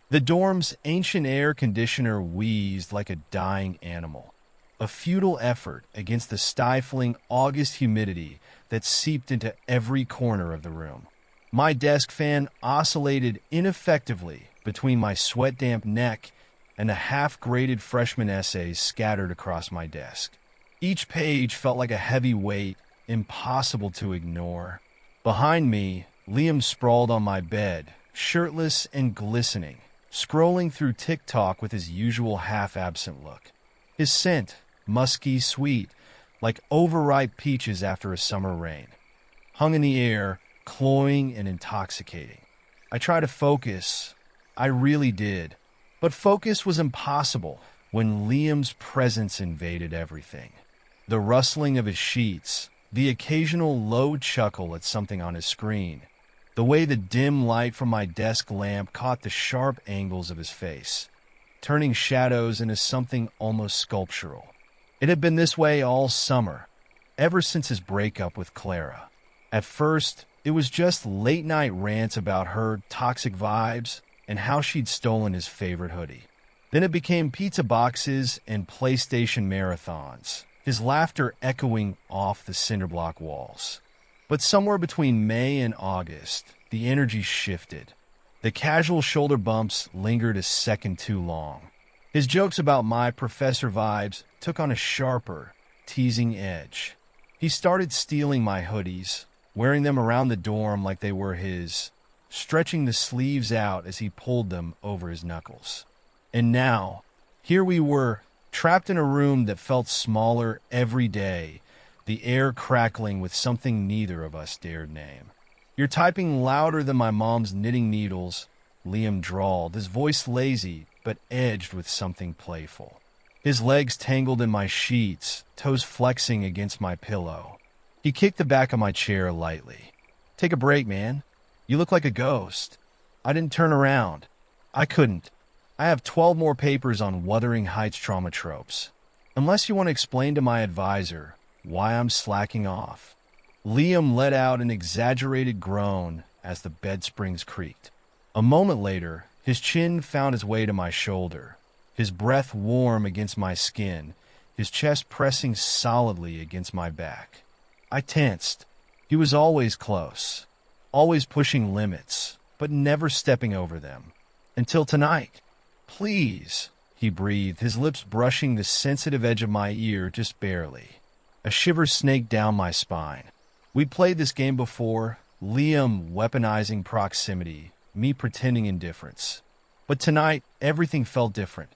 The dorm's ancient air conditioner wheezed like a dying animal, a futile effort against the stifling August humidity that seeped into every corner of the room. My desk fan oscillated ineffectively between my sweat-damp neck and the half-graded freshman essays scattered across my desk. Each page felt like a heavy weight, impossible to ignore. Behind me, Liam sprawled on my bed, shirtless and glistening, scrolling through TikTok with his usual half-absent look. His scent, musky sweet, like overripe peaches after a summer rain, hung in the air, cloying and intoxicating. I tried to focus. I really did. But focus was impossible when Liam's presence invaded everything. The rustling of his sheets, the occasional low chuckle at something on his screen, the way the dim light from my desk lamp caught the sharp angles of his face, turning shadows into something almost sculptural. It had been this way all summer, ever since his breakup with Clara. At first, it was just late-night rants about her toxic vibes and how she'd stolen his favorite hoodie. Then it became pizza boxes and PlayStation marathons, his laughter echoing off the cinderblock walls. But somewhere between May and August, the energy shifted. The casual shoulder bumps lingered a second too long. His jokes about my professor vibes took on a sharper, teasing edge. He started stealing my hoodies, wearing them around the dorm like they were his, stretching the sleeves out as he pulled them over his knuckles. And now, here we were, trapped in a room that felt smaller every day, the air crackling with something neither of us dared name. "You're typing louder than my mom's knitting needles," Liam drawled, his voice lazy but edged with something playful. His legs tangled in my sheets, toes flexing against my pillow. He kicked the back of my chair lightly. "Take a break, man. You look like a ghost." I didn't turn around. I couldn't. I have 12 more papers on Wuthering Heights trauma tropes. Unless you want to explain to my advisor why I'm slacking off. Liam let out an exaggerated groan as the bed springs creaked. A moment later, his chin found its way to my shoulder, his breath warm against my skin, his chest pressing solidly against my back. I tensed. He was always close, always pushing limits, but never stepping over them. Until tonight. "Please," he breathed, his lips brushing the sensitive edge of my ear just barely. A shiver snaked down my spine. We'd played this game before, Liam weaponizing proximity, me pretending indifference. But tonight, everything felt different.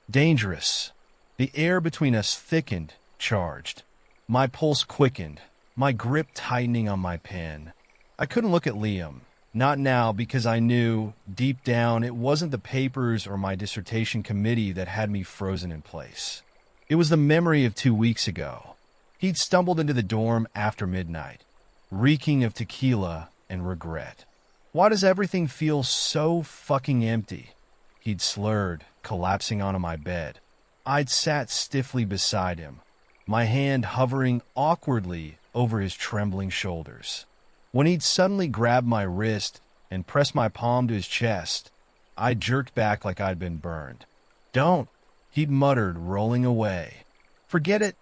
Dangerous. The air between us thickened, charged. My pulse quickened, my grip tightening on my pen. I couldn't look at Liam. Not now, because I knew, deep down, it wasn't the papers or my dissertation committee that had me frozen in place. It was the memory of 2 weeks ago. He'd stumbled into the dorm after midnight, reeking of tequila and regret. "Why does everything feel so fucking empty?" He'd slurred, collapsing onto my bed. I'd sat stiffly beside him, my hand hovering awkwardly over his trembling shoulders. When he'd suddenly grabbed my wrist and pressed my palm to his chest, I jerked back like I'd been burned. "Don't," he'd muttered, rolling away. "Forget it."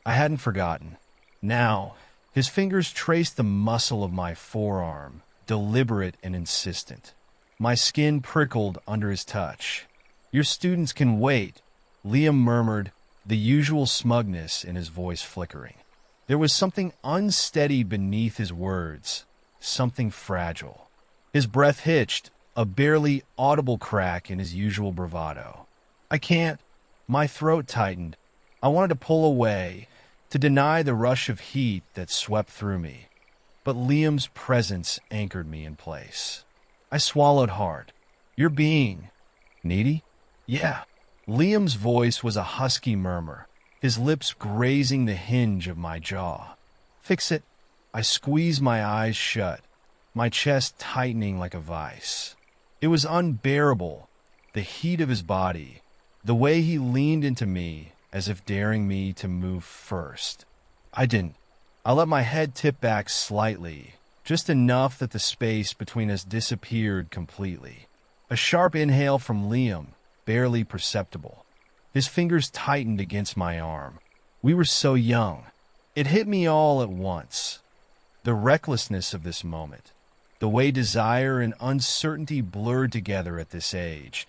I hadn't forgotten. Now, his fingers traced the muscle of my forearm, deliberate and insistent. My skin prickled under his touch. "Your students can wait," Liam murmured, the usual smugness in his voice flickering. There was something unsteady beneath his words, something fragile. His breath hitched, a barely audible crack in his usual bravado. "I can't." My throat tightened. I wanted to pull away, to deny the rush of heat that swept through me. But Liam's presence anchored me in place. I swallowed hard. "You're being needy?" "Yeah." Liam's voice was a husky murmur, his lips grazing the hinge of my jaw. "Fix it." I squeezed my eyes shut, my chest tightening like a vice. It was unbearable, the heat of his body, the way he leaned into me as if daring me to move first. I didn't. I let my head tip back slightly, just enough that the space between us disappeared completely. A sharp inhale from Liam, barely perceptible. His fingers tightened against my arm. We were so young. It hit me all at once. The recklessness of this moment. The way desire and uncertainty blurred together at this age,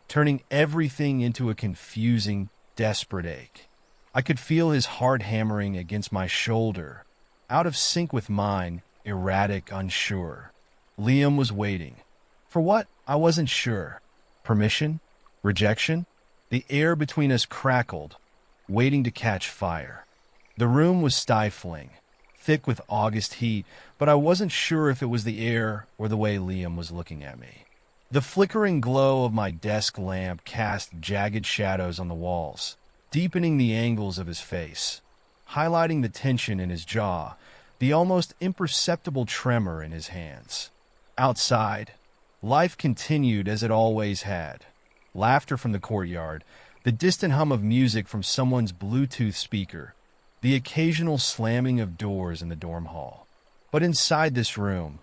turning everything into a confusing, desperate ache. I could feel his heart hammering against my shoulder, out of sync with mine, erratic, unsure. Liam was waiting. For what? I wasn't sure. Permission? Rejection? The air between us crackled, waiting to catch fire. The room was stifling, thick with August heat, but I wasn't sure if it was the air or the way Liam was looking at me. The flickering glow of my desk lamp cast jagged shadows on the walls, deepening the angles of his face, highlighting the tension in his jaw, the almost imperceptible tremor in his hands. Outside, life continued as it always had. Laughter from the courtyard, the distant hum of music from someone's Bluetooth speaker, the occasional slamming of doors in the dorm hall. But inside this room,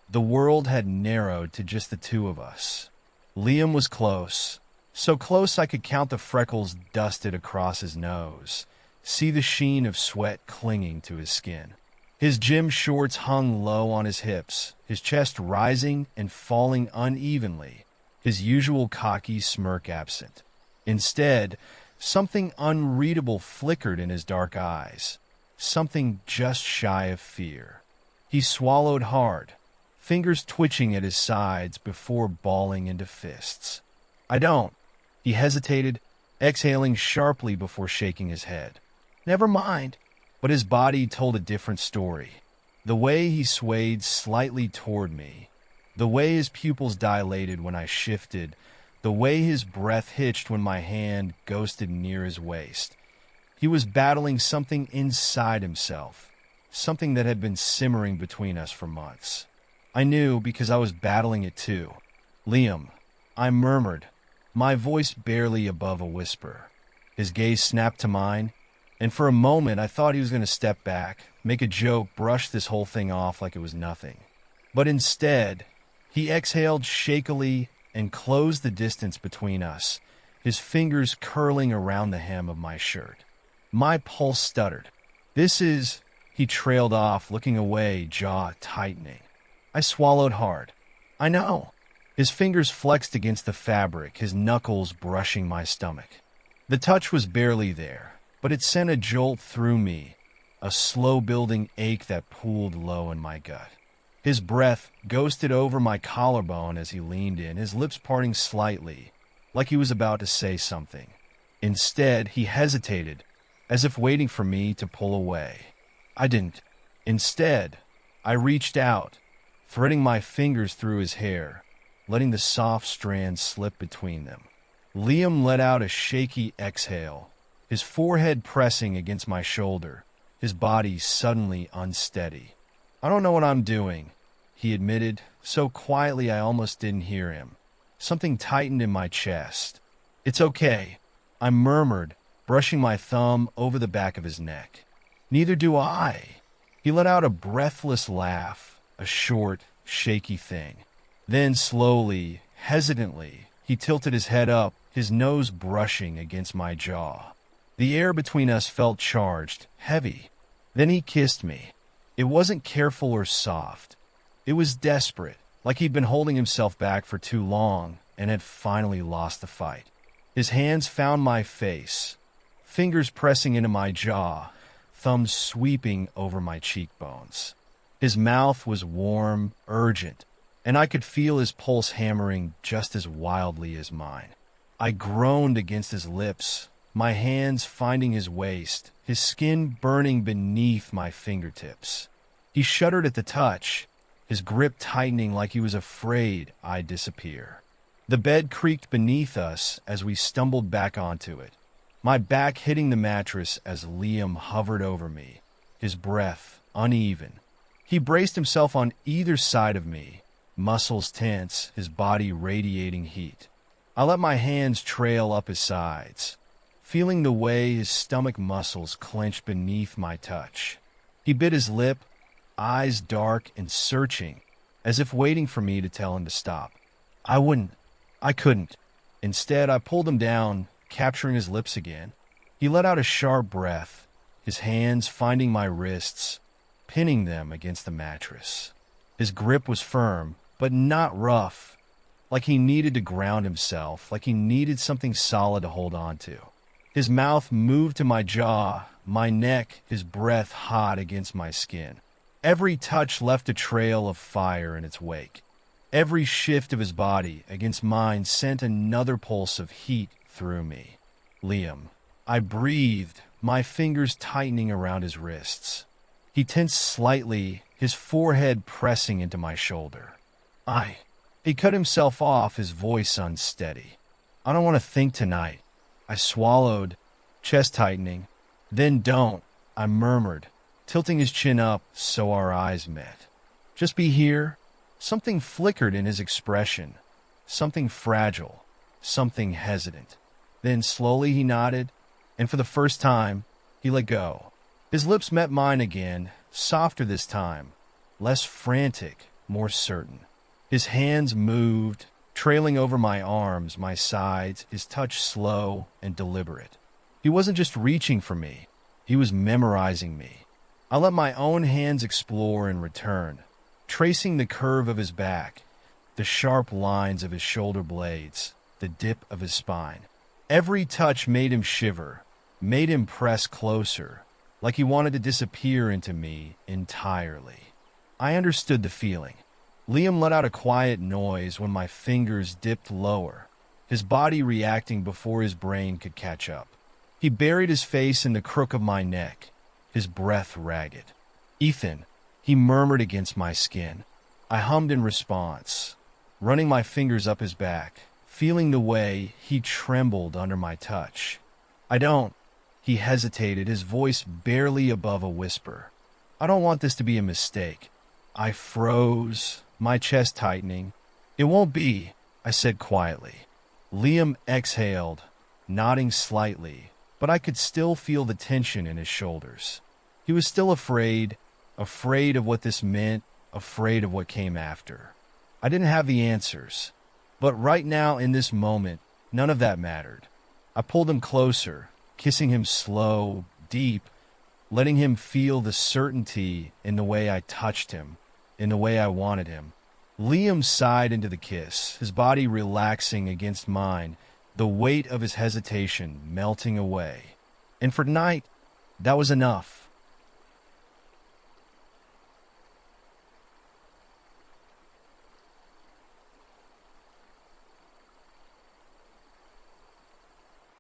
the world had narrowed to just the two of us. Liam was close, so close I could count the freckles dusted across his nose, see the sheen of sweat clinging to his skin. His gym shorts hung low on his hips, his chest rising and falling unevenly, his usual cocky smirk absent. Instead, something unreadable flickered in his dark eyes, something just shy of fear. He swallowed hard, fingers twitching at his sides before balling into fists. I don't. He hesitated, exhaling sharply before shaking his head. Never mind. But his body told a different story. The way he swayed slightly toward me, the way his pupils dilated when I shifted, the way his breath hitched when my hand ghosted near his waist. He was battling something inside himself, something that had been simmering between us for months. I knew because I was battling it too. Liam, I murmured, my voice barely above a whisper. His gaze snapped to mine, and for a moment I thought he was going to step back, make a joke, brush this whole thing off like it was nothing. But instead, he exhaled shakily and closed the distance between us, his fingers curling around the hem of my shirt. My pulse stuttered. He trailed off, looking away, jaw tightening. I swallowed hard. I know. His fingers flexed against the fabric, his knuckles brushing my stomach. The touch was barely there, but it sent a jolt through me, a slow-building ache that pooled low in my gut. His breath ghosted over my collarbone as he leaned in, his lips parting slightly, like he was about to say something. Instead, he hesitated, as if waiting for me to pull away. I didn't. Instead, I reached out, threading my fingers through his hair, letting the soft strands slip between them. Liam let out a shaky exhale, his forehead pressing against my shoulder, his body suddenly unsteady. I don't know what I'm doing, he admitted, so quietly I almost didn't hear him. Something tightened in my chest. It's okay, I murmured, brushing my thumb over the back of his neck. Neither do I. He let out a breathless laugh, a short, shaky thing. Then slowly, hesitantly, he tilted his head up, his nose brushing against my jaw. The air between us felt charged, heavy. Then he kissed me. It wasn't careful or soft. It was desperate, like he'd been holding himself back for too long and had finally lost the fight. His hands found my face, fingers pressing into my jaw, thumbs sweeping over my cheekbones. His mouth was warm, urgent, and I could feel his pulse hammering just as wildly as mine. I groaned against his lips, my hands finding his waist, his skin burning beneath my fingertips. He shuddered at the touch, his grip tightening like he was afraid I'd disappear. The bed creaked beneath us as we stumbled back onto it, my back hitting the mattress as Liam hovered over me, his breath uneven. He braced himself on either side of me, muscles tense, his body radiating heat. I let my hands trail up his sides, feeling the way his stomach muscles clenched beneath my touch. He bit his lip, eyes dark and searching, as if waiting for me to tell him to stop. I wouldn't. I couldn't. Instead, I pulled him down, capturing his lips again. He let out a sharp breath, his hands finding my wrists, pinning them against the mattress. His grip was firm, but not rough, like he needed to ground himself, like he needed something solid to hold on to. His mouth moved to my jaw, my neck, his breath hot against my skin. Every touch left a trail of fire in its wake. Every shift of his body against mine sent another pulse of heat through me. Liam. I breathed, my fingers tightening around his wrists. He tensed slightly, his forehead pressing into my shoulder. He cut himself off, his voice unsteady. I don't want to think tonight. I swallowed, chest tightening. Then don't, I murmured, tilting his chin up so our eyes met. Just be here. Something flickered in his expression. Something fragile. Something hesitant. Then slowly he nodded, and for the first time, he let go. His lips met mine again, softer this time, less frantic, more certain. His hands moved, trailing over my arms, my sides, his touch slow and deliberate. He wasn't just reaching for me, he was memorizing me. I let my own hands explore in return, tracing the curve of his back, the sharp lines of his shoulder blades, the dip of his spine. Every touch made him shiver, made him press closer, like he wanted to disappear into me entirely. I understood the feeling. Liam let out a quiet noise when my fingers dipped lower, his body reacting before his brain could catch up. He buried his face in the crook of my neck, his breath ragged. Ethan, he murmured against my skin. I hummed in response, running my fingers up his back, feeling the way he trembled under my touch. I don't. He hesitated, his voice barely above a whisper. I don't want this to be a mistake. I froze, my chest tightening. It won't be, I said quietly. Liam exhaled, nodding slightly, but I could still feel the tension in his shoulders. He was still afraid of what this meant, afraid of what came after. I didn't have the answers, but right now in this moment, none of that mattered. I pulled him closer, kissing him slow, deep, letting him feel the certainty in the way I touched him, in the way I wanted him. Liam sighed into the kiss, his body relaxing against mine, the weight of his hesitation melting away. And for tonight, that was enough.